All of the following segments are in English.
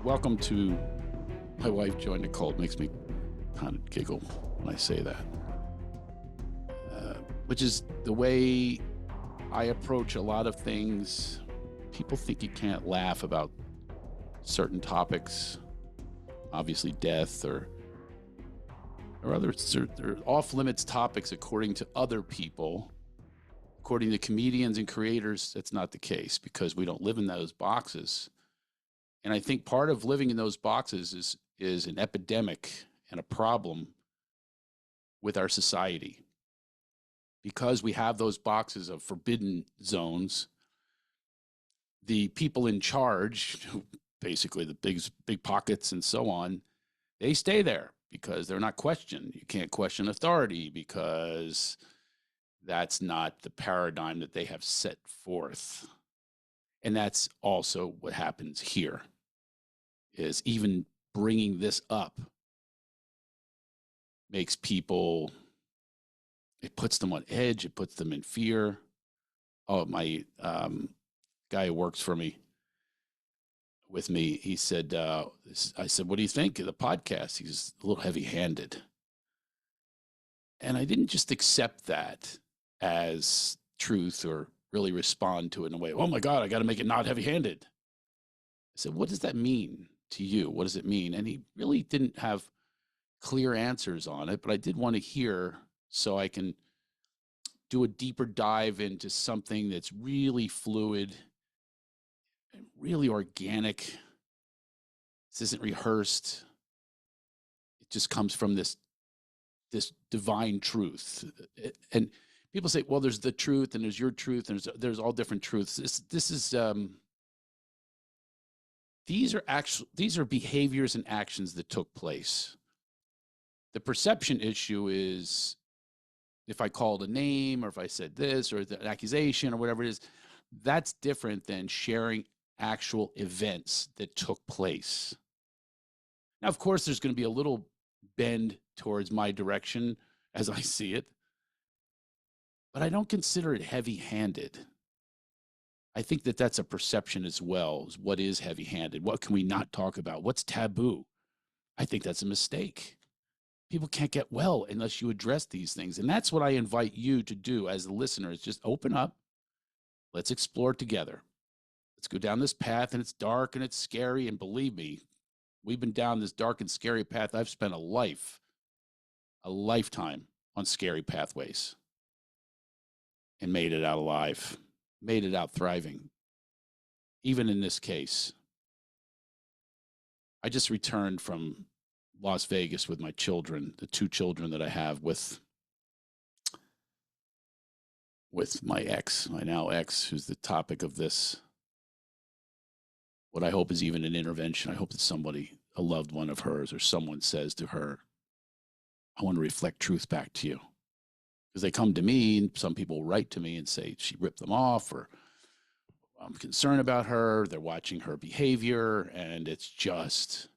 Welcome to My Wife Joined a Cult. Makes me kind of giggle when I say that. Which is the way I approach a lot of things. People think you can't laugh about certain topics, obviously death or other off-limits topics according to other people. According to comedians and creators, that's not the case because we don't live in those boxes. And I think part of living in those boxes is an epidemic and a problem with our society. Because we have those boxes of forbidden zones, the people in charge, basically the big pockets and so on, they stay there because they're not questioned. You can't question authority because that's not the paradigm that they have set forth. And that's also what happens here, is even bringing this up makes people, it puts them on edge, it puts them in fear. Oh, my guy who works for me, with me, he said, I said, what do you think of the podcast? He's a little heavy-handed. And I didn't just accept that as truth or really respond to it in a way, oh my God, I got to make it not heavy-handed. I said, what does that mean to you? What does it mean? And he really didn't have clear answers on it, but I did want to hear so I can do a deeper dive into something that's really fluid and really organic. This isn't rehearsed. It just comes from this divine truth. And people say, well, there's the truth and there's your truth and there's all different truths. These are behaviors and actions that took place. The perception issue is if I called a name or if I said this or an accusation or whatever it is, that's different than sharing actual events that took place. Now, of course, there's going to be a little bend towards my direction as I see it, but I don't consider it heavy-handed. I think that that's a perception as well. What is heavy-handed? What can we not talk about? What's taboo? I think that's a mistake. People can't get well unless you address these things. And that's what I invite you to do as the listener, is just open up. Let's explore together. Let's go down this path, and it's dark and it's scary. And believe me, we've been down this dark and scary path. I've spent a lifetime on scary pathways and made it out alive, made it out thriving. Even in this case, I just returned from Las Vegas with my children, the two children that I have with my ex, my now ex, who's the topic of this. What I hope is even an intervention. I hope that somebody, a loved one of hers or someone, says to her, I want to reflect truth back to you. Because they come to me, and some people write to me and say she ripped them off, or I'm concerned about her. They're watching her behavior, and it's just,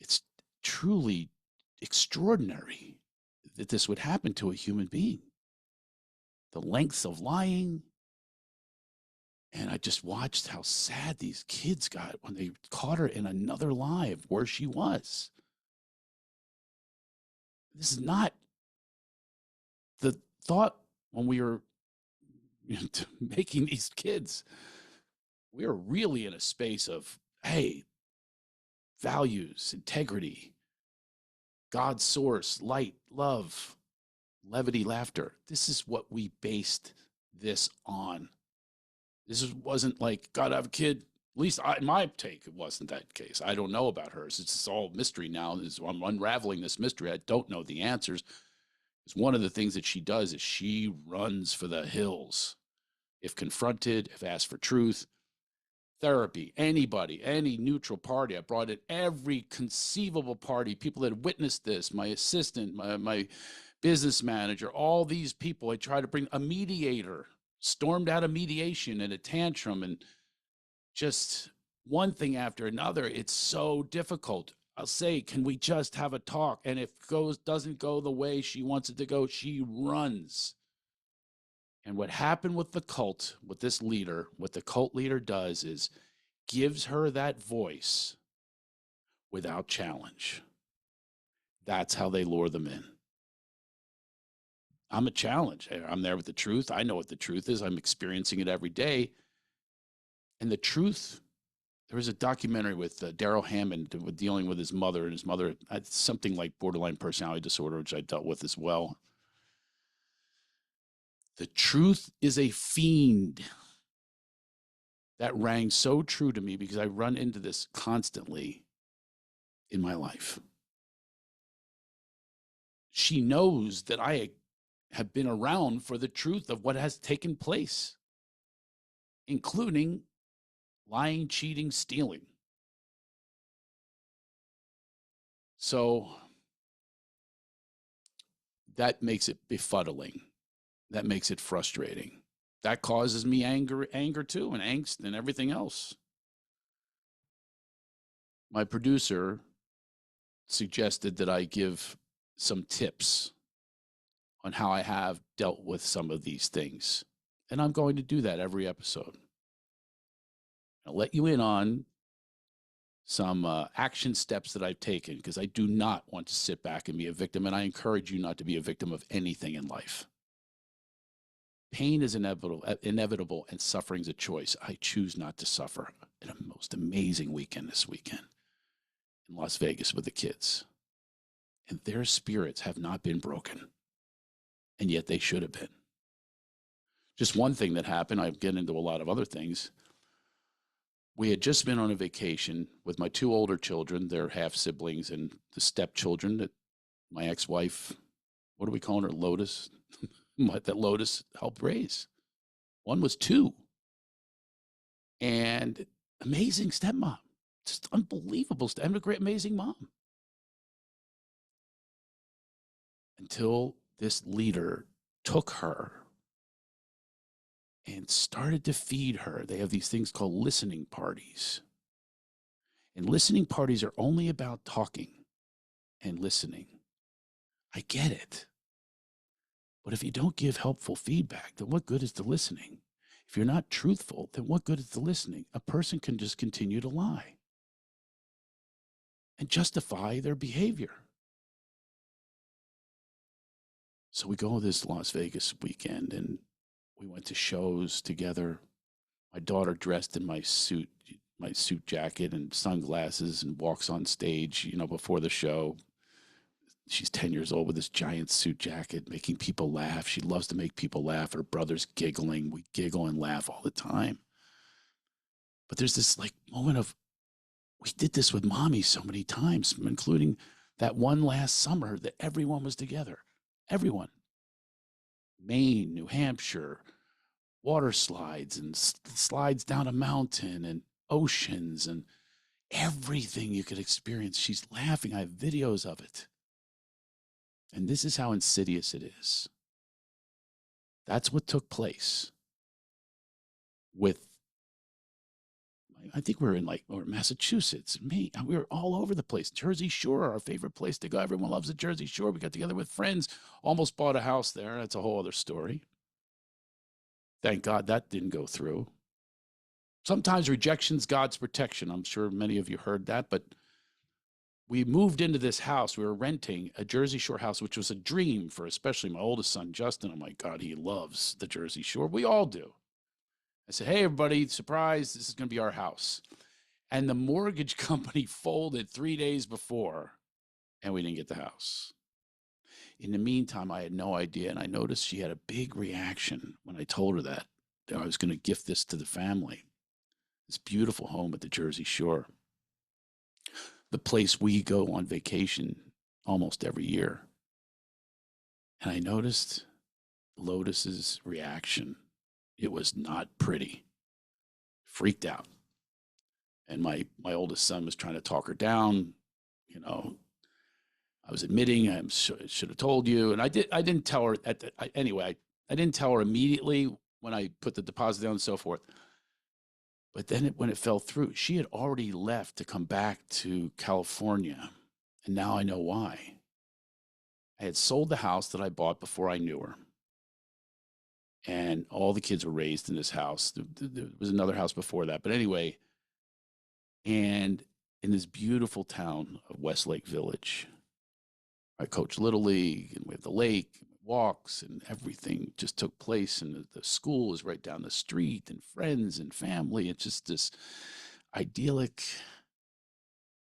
it's truly extraordinary that this would happen to a human being. The lengths of lying. And I just watched how sad these kids got when they caught her in another lie of where she was. This is not the thought when we were making these kids. We are really in a space of, hey, values, integrity, God's source, light, love, levity, laughter. This is what we based this on. This wasn't like, gotta have a kid. At least in my take, it wasn't that case. I don't know about hers. It's all mystery now. I'm unraveling this mystery. I don't know the answers. It's one of the things that she does is she runs for the hills. If confronted, if asked for truth, therapy, anybody, any neutral party. I brought in every conceivable party, people that witnessed this, my assistant, my business manager, all these people. I tried to bring a mediator, stormed out of mediation and a tantrum, and just one thing after another. It's so difficult. I'll say, can we just have a talk? And if it doesn't go the way she wants it to go, she runs. And what happened with the cult, with this leader, what the cult leader does is gives her that voice without challenge. That's how they lure them in. I'm a challenge. I'm there with the truth. I know what the truth is. I'm experiencing it every day. And the truth, there was a documentary with Daryl Hammond dealing with his mother, and his mother had something like borderline personality disorder, which I dealt with as well. The truth is a fiend. That rang so true to me because I run into this constantly in my life. She knows that I have been around for the truth of what has taken place, including lying, cheating, stealing. So that makes it befuddling. That makes it frustrating. That causes me anger too, and angst and everything else. My producer suggested that I give some tips on how I have dealt with some of these things. And I'm going to do that every episode. I'll let you in on some action steps that I've taken because I do not want to sit back and be a victim. And I encourage you not to be a victim of anything in life. Pain is inevitable, and suffering is a choice. I choose not to suffer. In a most amazing weekend this weekend in Las Vegas with the kids. And their spirits have not been broken. And yet they should have been. Just one thing that happened, I get into a lot of other things. We had just been on a vacation with my two older children, their half siblings, and the stepchildren that my ex-wife, what are we calling her, Lotus, that Lotus helped raise. One was 2. And amazing stepmom, just unbelievable. I'm a great, amazing mom. Until this leader took her and started to feed her. They have these things called listening parties. And listening parties are only about talking and listening. I get it. But if you don't give helpful feedback, then what good is the listening? If you're not truthful, then what good is the listening? A person can just continue to lie and justify their behavior. So we go this Las Vegas weekend and we went to shows together. My daughter dressed in my suit jacket and sunglasses and walks on stage, before the show. She's 10 years old with this giant suit jacket, making people laugh. She loves to make people laugh. Her brother's giggling. We giggle and laugh all the time. But there's this moment of, we did this with mommy so many times, including that one last summer that everyone was together. Everyone. Maine, New Hampshire, water slides and slides down a mountain and oceans and everything you could experience. She's laughing. I have videos of it. And this is how insidious it is. That's what took place with, I think we were in Massachusetts, Maine. We were all over the place. Jersey Shore, our favorite place to go. Everyone loves the Jersey Shore. We got together with friends, almost bought a house there. That's a whole other story. Thank God that didn't go through. Sometimes rejection's God's protection. I'm sure many of you heard that, but we moved into this house. We were renting a Jersey Shore house, which was a dream for especially my oldest son, Justin. Oh my God, he loves the Jersey Shore. We all do. I said, hey, everybody, surprise, this is going to be our house. And the mortgage company folded 3 days before, and we didn't get the house. In the meantime, I had no idea, and I noticed she had a big reaction when I told her that I was going to gift this to the family, this beautiful home at the Jersey Shore, the place we go on vacation almost every year. And I noticed Lotus's reaction. It was not pretty. Freaked out. And my oldest son was trying to talk her down. I was admitting I should have told you. And I didn't tell her anyway. I didn't tell her immediately when I put the deposit down and so forth. But then when it fell through, she had already left to come back to California. And now I know why. I had sold the house that I bought before I knew her. And all the kids were raised in this house. There was another house before that. But anyway, And in this beautiful town of Westlake Village, I coach Little League, and we have the lake, walks, and everything just took place. And the school is right down the street, and friends and family. It's just this idyllic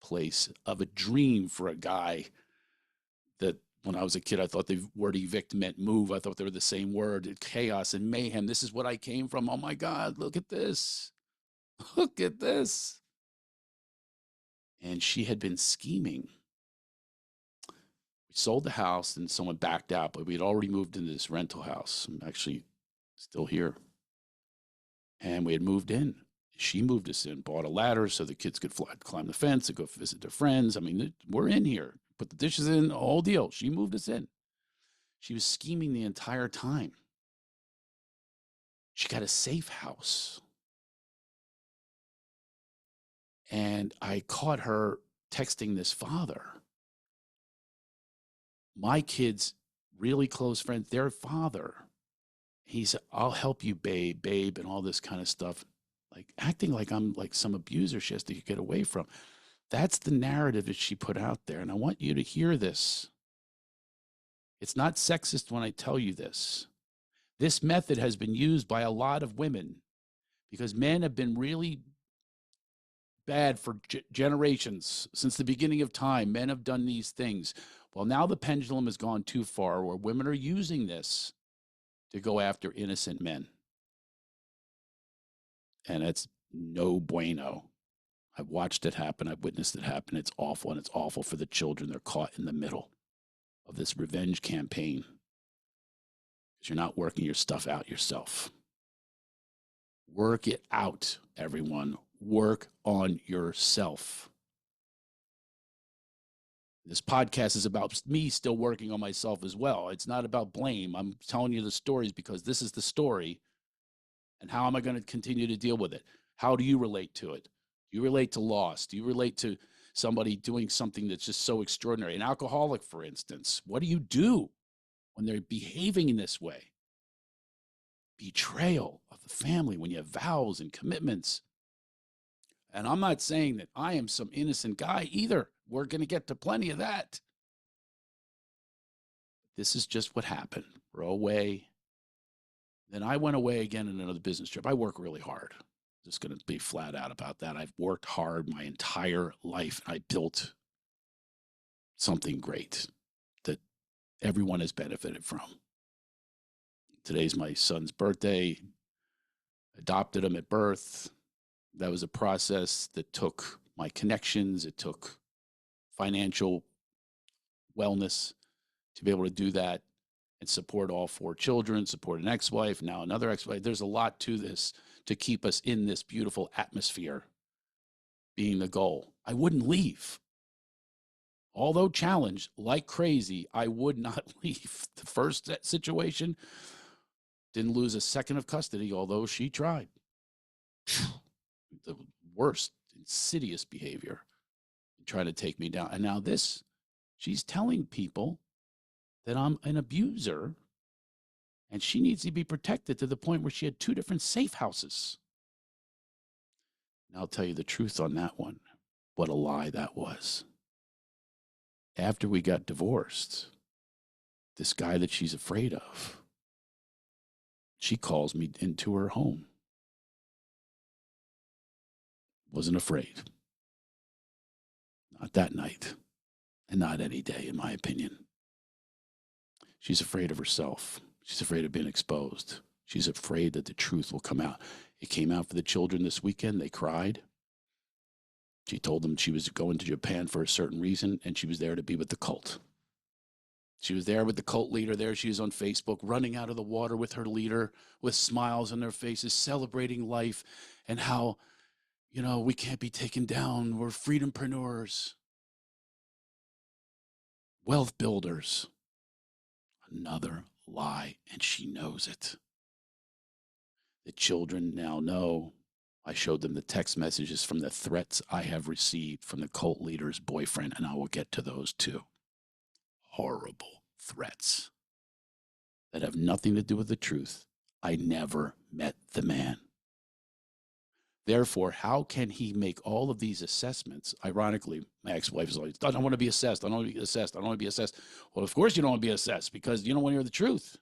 place of a dream for a guy that when I was a kid, I thought the word evict meant move. I thought they were the same word, chaos and mayhem. This is what I came from. Oh my God, look at this. Look at this. And she had been scheming. We sold the house and someone backed out, but we had already moved into this rental house. I'm actually still here. And we had moved in. She moved us in, bought a ladder so the kids could climb the fence and go visit their friends. I mean, we're in here. Put the dishes in, the whole deal. She moved us in. She was scheming the entire time. She got a safe house. And I caught her texting this father. My kids, really close friends, their father. He said, I'll help you, babe, and all this kind of stuff. Like acting like I'm like some abuser she has to get away from. That's the narrative that she put out there. And I want you to hear this. It's not sexist when I tell you this. This method has been used by a lot of women because men have been really bad for generations. Since the beginning of time, men have done these things. Well, now the pendulum has gone too far where women are using this to go after innocent men. And it's no bueno. I've watched it happen. I've witnessed it happen. It's awful, and it's awful for the children. They're caught in the middle of this revenge campaign because you're not working your stuff out yourself. Work it out, everyone. Work on yourself. This podcast is about me still working on myself as well. It's not about blame. I'm telling you the stories because this is the story. And how am I going to continue to deal with it? How do you relate to it? Do you relate to loss? Do you relate to somebody doing something that's just so extraordinary? An alcoholic, for instance. What do you do when they're behaving in this way? Betrayal of the family when you have vows and commitments. And I'm not saying that I am some innocent guy either. We're going to get to plenty of that. This is just what happened. We're away. Then I went away again on another business trip. I work really hard. Just going to be flat out about that. I've worked hard my entire life. I built something great that everyone has benefited from. Today's my son's birthday. Adopted him at birth. That was a process that took my connections. It took financial wellness to be able to do that and support all four children, support an ex-wife, now another ex-wife. There's a lot to this to keep us in this beautiful atmosphere being the goal. I wouldn't leave. Although challenged like crazy, I would not leave. The first situation, didn't lose a second of custody, although she tried. The worst, insidious behavior, trying to take me down. And now this, she's telling people that I'm an abuser and she needs to be protected to the point where she had 2 different safe houses. And I'll tell you the truth on that one. What a lie that was. After we got divorced, this guy that she's afraid of, she calls me into her home. Wasn't afraid. Not that night, and not any day, in my opinion. She's afraid of herself. She's afraid of being exposed. She's afraid that the truth will come out. It came out for the children this weekend. They cried. She told them she was going to Japan for a certain reason, and she was there to be with the cult. She was there with the cult leader. There she is on Facebook, running out of the water with her leader, with smiles on their faces, celebrating life and how, we can't be taken down. We're freedompreneurs, wealth builders. Another lie, and she knows it. The children now know. I showed them the text messages from the threats I have received from the cult leader's boyfriend, and I will get to those too. Horrible threats that have nothing to do with the truth. I never met the man. Therefore, how can he make all of these assessments? Ironically, my ex-wife is always, I don't want to be assessed. I don't want to be assessed. I don't want to be assessed. Well, of course you don't want to be assessed because you don't want to hear the truth.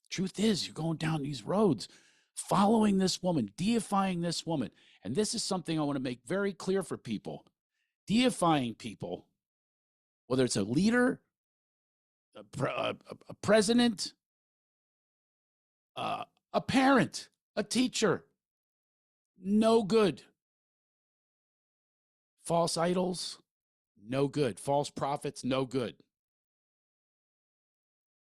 Truth is, you're going down these roads, following this woman, deifying this woman. And this is something I want to make very clear for people. Deifying people, whether it's a leader, a president, a parent, a teacher, no good. False idols, no good. False prophets, no good.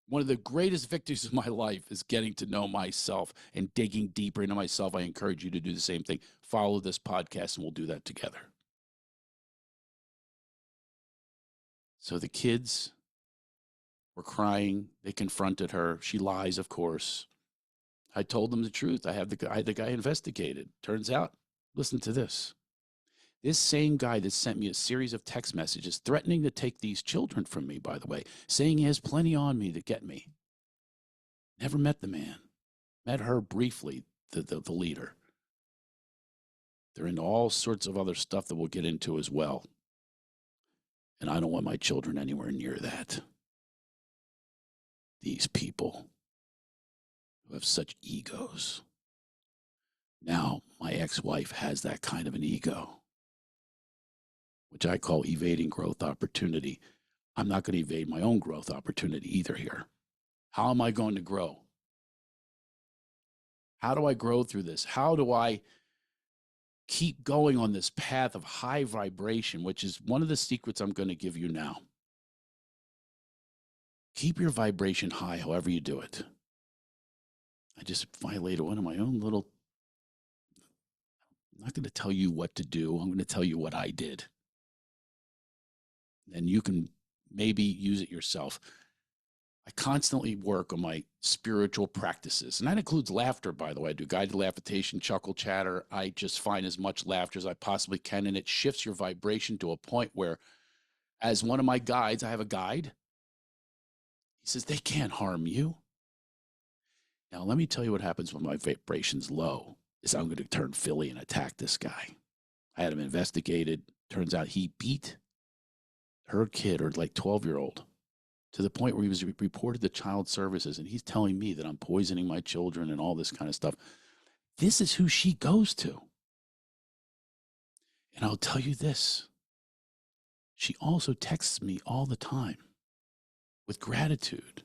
One of the greatest victories of my life is getting to know myself and digging deeper into myself. I encourage you to do the same thing. Follow this podcast and we'll do that together. So the kids were crying. They confronted her. She lies, of course. I told them the truth. I had the guy investigated. Turns out, listen to this. This same guy that sent me a series of text messages threatening to take these children from me, by the way, saying he has plenty on me to get me. Never met the man. Met her briefly, the leader. They're into all sorts of other stuff that we'll get into as well. And I don't want my children anywhere near that. These people who have such egos. Now, my ex-wife has that kind of an ego, which I call evading growth opportunity. I'm not going to evade my own growth opportunity either here. How am I going to grow? How do I grow through this? How do I keep going on this path of high vibration, which is one of the secrets I'm going to give you now? Keep your vibration high however you do it. I just violated one of my own little... I'm not going to tell you what to do. I'm going to tell you what I did. And you can maybe use it yourself. I constantly work on my spiritual practices. And that includes laughter, by the way. I do guided laughtation, chuckle chatter. I just find as much laughter as I possibly can. And it shifts your vibration to a point where, as one of my guides, I have a guide. He says, they can't harm you. Now, let me tell you what happens when my vibration's low, is I'm going to turn Philly and attack this guy. I had him investigated. Turns out he beat her kid, or like 12-year-old, to the point where he was reported to child services, and he's telling me that I'm poisoning my children and all this kind of stuff. This is who she goes to. And I'll tell you this. She also texts me all the time with gratitude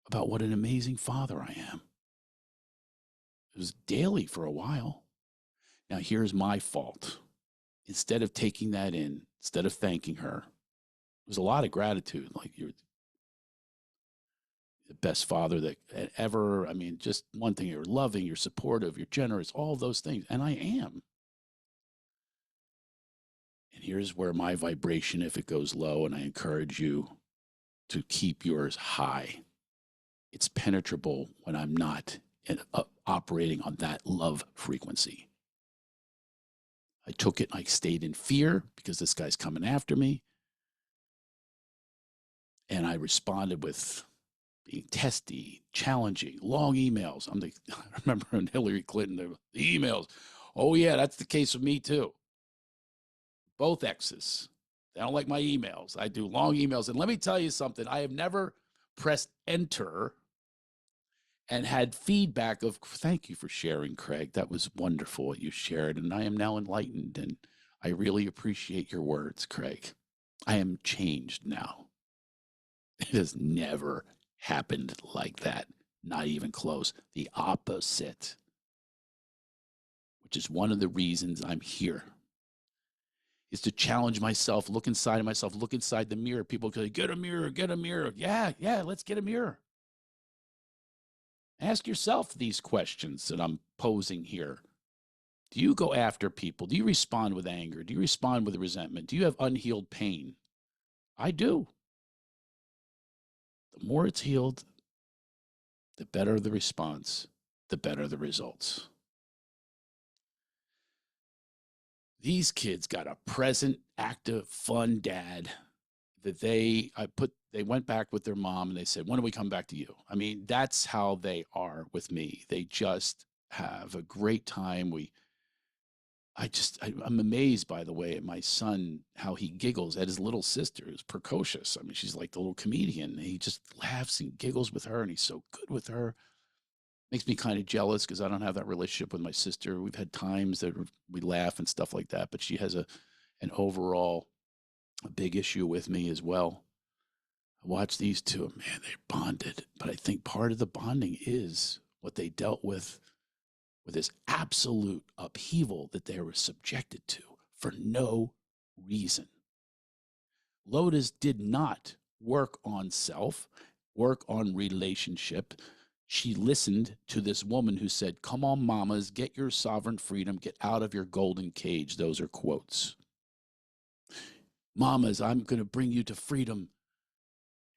about what an amazing father I am. It was daily for a while. Now, here's my fault. Instead of taking that in, instead of thanking her, it was a lot of gratitude. Like, you're the best father that ever. I mean, just one thing, you're loving, you're supportive, you're generous, all those things. And I am. And here's where my vibration, if it goes low, and I encourage you to keep yours high, it's penetrable when I'm not operating on that love frequency. I took it and I stayed in fear because this guy's coming after me. And I responded with being testy, challenging, long emails. I remember when Hillary Clinton, the emails. Oh, yeah, that's the case with me, too. Both exes. They don't like my emails. I do long emails. And let me tell you something. I have never pressed enter and had feedback of, thank you for sharing, Craig. That was wonderful what you shared. And I am now enlightened. And I really appreciate your words, Craig. I am changed now. It has never happened like that. Not even close. The opposite. Which is one of the reasons I'm here. Is to challenge myself, look inside of myself, look inside the mirror. People go, get a mirror, get a mirror. Yeah, let's get a mirror. Ask yourself these questions that I'm posing here. Do you go after people? Do you respond with anger? Do you respond with resentment? Do you have unhealed pain? I do. The more it's healed, the better the response, the better the results. These kids got a present, active, fun dad that they went back with their mom and they said, when do we come back to you? I mean, that's how they are with me. They just have a great time. I'm amazed, by the way, at my son, how he giggles at his little sister, who's precocious. I mean, she's like the little comedian. He just laughs and giggles with her, and he's so good with her. Makes me kind of jealous because I don't have that relationship with my sister. We've had times that we laugh and stuff like that, but she has an overall a big issue with me as well. I watch these two, man, they're bonded. But I think part of the bonding is what they dealt with this absolute upheaval that they were subjected to for no reason. Lotus did not work on self, work on relationship. She listened to this woman who said, "Come on, mamas, get your sovereign freedom, get out of your golden cage." Those are quotes. "Mamas, I'm going to bring you to freedom."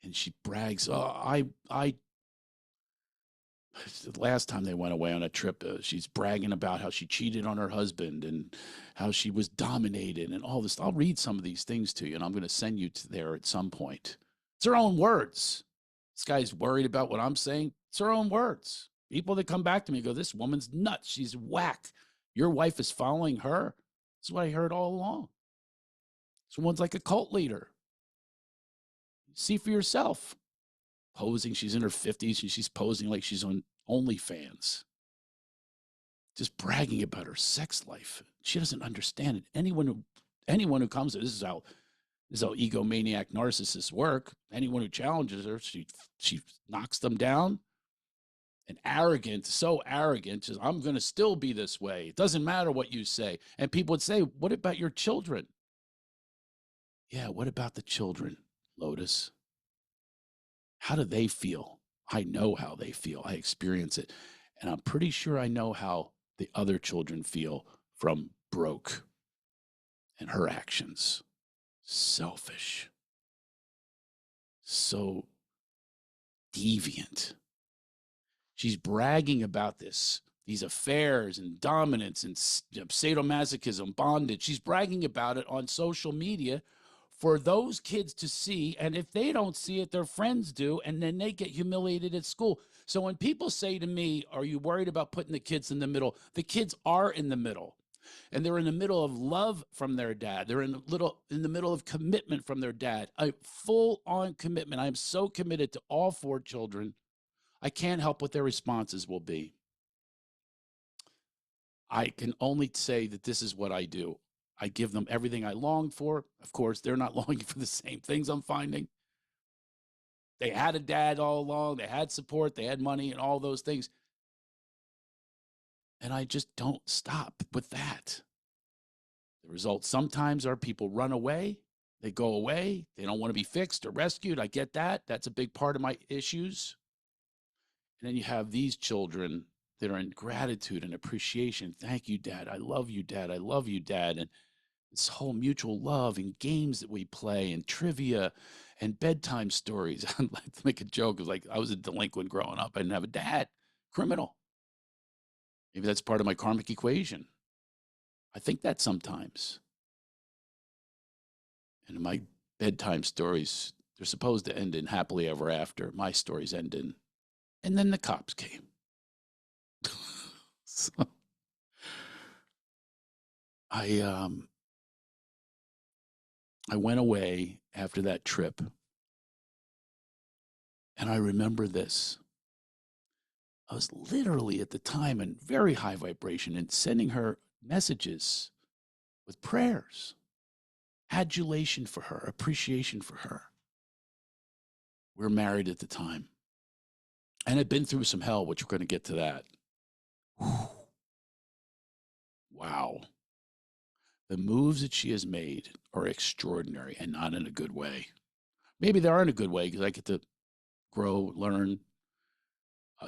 And she brags, "Oh, I the last time they went away on a trip, she's bragging about how she cheated on her husband and how she was dominated and all this. I'll read some of these things to you, and I'm going to send you to there at some point. It's her own words. This guy's worried about what I'm saying. It's her own words. People that come back to me go, "This woman's nuts. She's whack. Your wife is following her." That's what I heard all along. Someone's like a cult leader. See for yourself. Posing, she's in her 50s and she's posing like she's on OnlyFans, just bragging about her sex life. She doesn't understand it. Anyone who comes to this is how egomaniac narcissists work. Anyone who challenges her, she knocks them down. And arrogant, so arrogant, says, "I'm going to still be this way. It doesn't matter what you say." And people would say, "What about your children?" Yeah, what about the children, Lotus? How do they feel? I know how they feel. I experience it. And I'm pretty sure I know how the other children feel from Broke and her actions. Selfish. So deviant. She's bragging about these affairs and dominance and sadomasochism, bondage. She's bragging about it on social media for those kids to see. And if they don't see it, their friends do. And then they get humiliated at school. So when people say to me, "Are you worried about putting the kids in the middle?" The kids are in the middle. And they're in the middle of love from their dad. They're in the middle of commitment from their dad, a full-on commitment. I am so committed to all four children. I can't help what their responses will be. I can only say that this is what I do. I give them everything I long for. Of course, they're not longing for the same things I'm finding. They had a dad all along. They had support. They had money and all those things. And I just don't stop with that. The results sometimes are people run away. They go away. They don't want to be fixed or rescued. I get that. That's a big part of my issues. And then you have these children that are in gratitude and appreciation. "Thank you, Dad. I love you, Dad. I love you, Dad." And this whole mutual love and games that we play and trivia and bedtime stories. I'd like to make a joke. It was like I was a delinquent growing up. I didn't have a dad, criminal. Maybe that's part of my karmic equation. I think that sometimes. And in my bedtime stories, they're supposed to end in happily ever after. My stories end in, and then the cops came. So I I went away after that trip, and I remember this. I was literally at the time in very high vibration and sending her messages with prayers, adulation for her, appreciation for her. We were married at the time and had been through some hell, which we're going to get to that. Whew. Wow. The moves that she has made are extraordinary and not in a good way. Maybe they are in a good way because I get to grow, learn,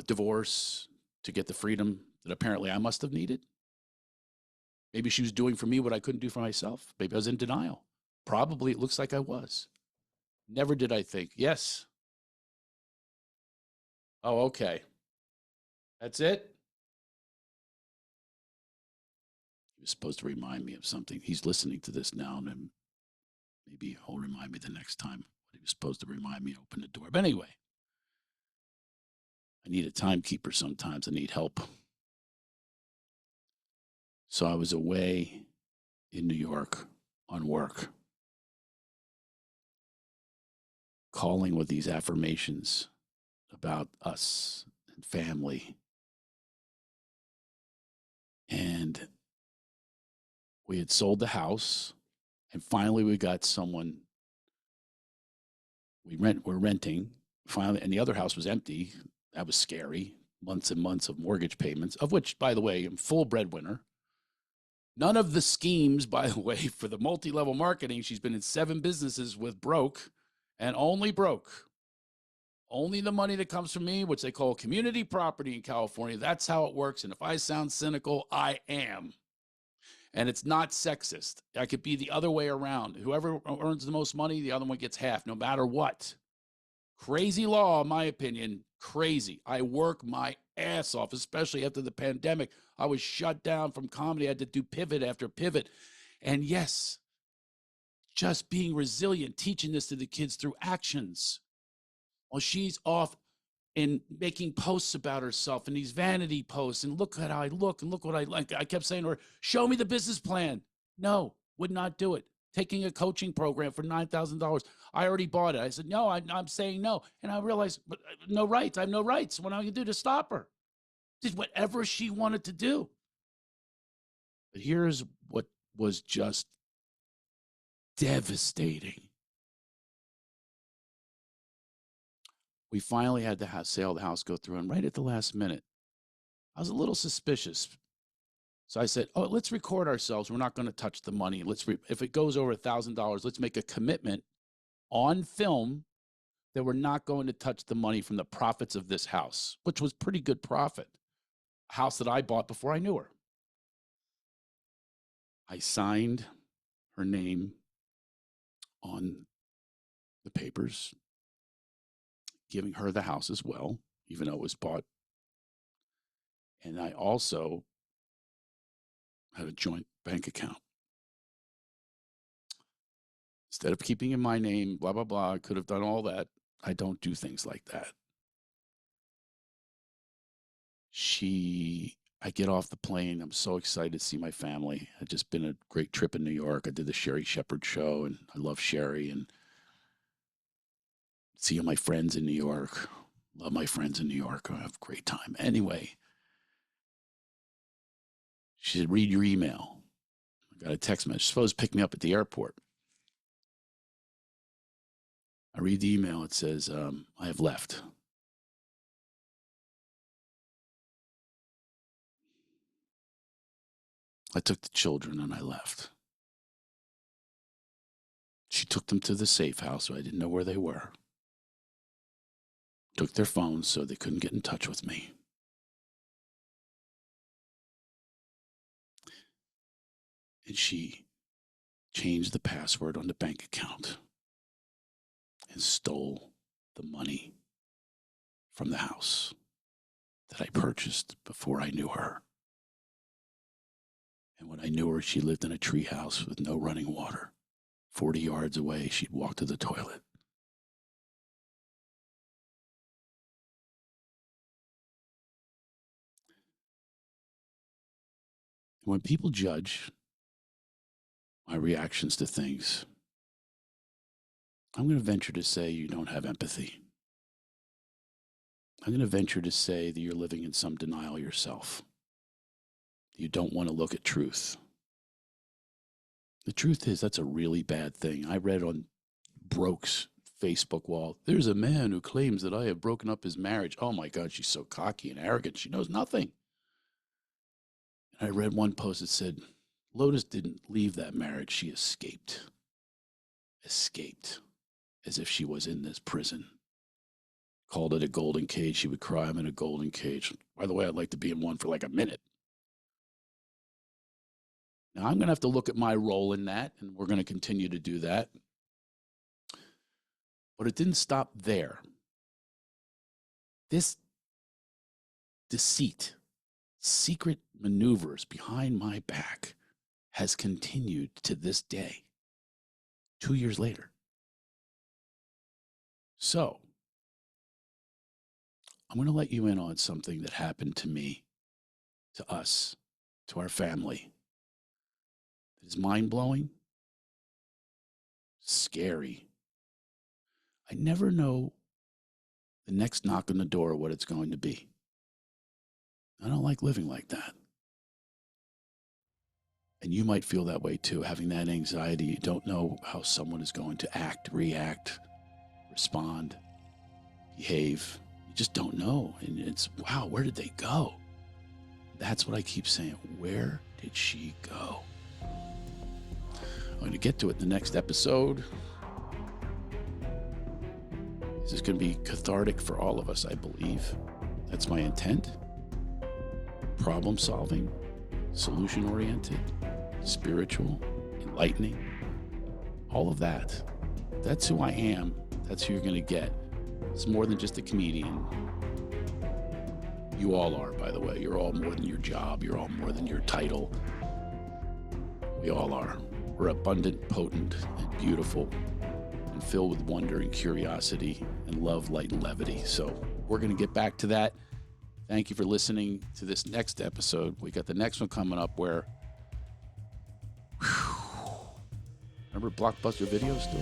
divorce to get the freedom that apparently I must have needed. Maybe she was doing for me what I couldn't do for myself. Maybe I was in denial. Probably it looks like I was. Never did I think, yes. Oh, okay. That's it. He was supposed to remind me of something. He's listening to this now, and maybe he'll remind me the next time what he was supposed to remind me to open the door. But anyway, I need a timekeeper sometimes. I need help. So I was away in New York on work, calling with these affirmations about us and family. And we had sold the house, and finally we got someone. We're renting finally, and the other house was empty. That was scary. Months and months of mortgage payments, of which, by the way, I'm full breadwinner. None of the schemes, by the way, for the multi-level marketing, she's been in 7 businesses with broke, and only broke. Only the money that comes from me, which they call community property in California. That's how it works. And if I sound cynical, I am. And it's not sexist. I could be the other way around. Whoever earns the most money, the other one gets half, no matter what. Crazy law, in my opinion. Crazy. I work my ass off, especially after the pandemic. I was shut down from comedy. I had to do pivot after pivot. And yes, just being resilient, teaching this to the kids through actions. While she's off and making posts about herself and these vanity posts, and look at how I look and look what I like. I kept saying to her, show me the business plan. No, would not do it. Taking a coaching program for $9,000. I already bought it. I said, no, I'm saying no. And I realized, but no rights. I have no rights. What am I going to do to stop her? Did whatever she wanted to do. But here's what was just devastating. We finally had the sale of the house go through, and right at the last minute, I was a little suspicious. So I said, oh, let's record ourselves. We're not going to touch the money. If it goes over $1,000, let's make a commitment on film that we're not going to touch the money from the profits of this house, which was pretty good profit. A house that I bought before I knew her. I signed her name on the papers, giving her the house as well, even though it was bought. And I also had a joint bank account. Instead of keeping in my name, blah, blah, blah, I could have done all that. I don't do things like that. I get off the plane. I'm so excited to see my family. It's just been a great trip in New York. I did the Sherry Shepherd show, and I love Sherry, and seeing my friends in New York. Love my friends in New York. I have a great time. Anyway, she said, read your email. I got a text message. Supposed to pick me up at the airport. I read the email. It says, I have left. I took the children and I left. She took them to the safe house, so I didn't know where they were. Took their phones so they couldn't get in touch with me. And she changed the password on the bank account and stole the money from the house that I purchased before I knew her. And when I knew her, she lived in a tree house with no running water. 40 yards away, she'd walk to the toilet. When people judge my reactions to things, I'm going to venture to say you don't have empathy. I'm going to venture to say that you're living in some denial yourself. You don't want to look at truth. The truth is, that's a really bad thing. I read on Broke's Facebook wall, there's a man who claims that I have broken up his marriage. Oh my God, she's so cocky and arrogant. She knows nothing. And I read one post that said, Lotus didn't leave that marriage. She escaped. Escaped. As if she was in this prison. Called it a golden cage. She would cry, I'm in a golden cage. By the way, I'd like to be in one for like a minute. Now, I'm going to have to look at my role in that, and we're going to continue to do that. But it didn't stop there. This deceit, secret maneuvers behind my back has continued to this day, 2 years later. So, I'm going to let you in on something that happened to me, to us, to our family, that is mind-blowing, scary. I never know the next knock on the door what it's going to be. I don't like living like that. And you might feel that way too, having that anxiety. You don't know how someone is going to act, react, respond, behave. You just don't know. And it's, wow, where did they go? That's what I keep saying. Where did she go? I'm going to get to it in the next episode. This is going to be cathartic for all of us, I believe. That's my intent. Problem solving, solution oriented, spiritual, enlightening, all of that. That's who I am. That's who you're going to get. It's more than just a comedian. You all are, by the way. You're all more than your job. You're all more than your title. We all are. We're abundant, potent, and beautiful, and filled with wonder and curiosity and love, light, and levity. So we're going to get back to that. Thank you for listening to this next episode. We got the next one coming up where, remember Blockbuster Video Store?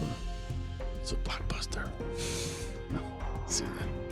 It's a Blockbuster. See you then.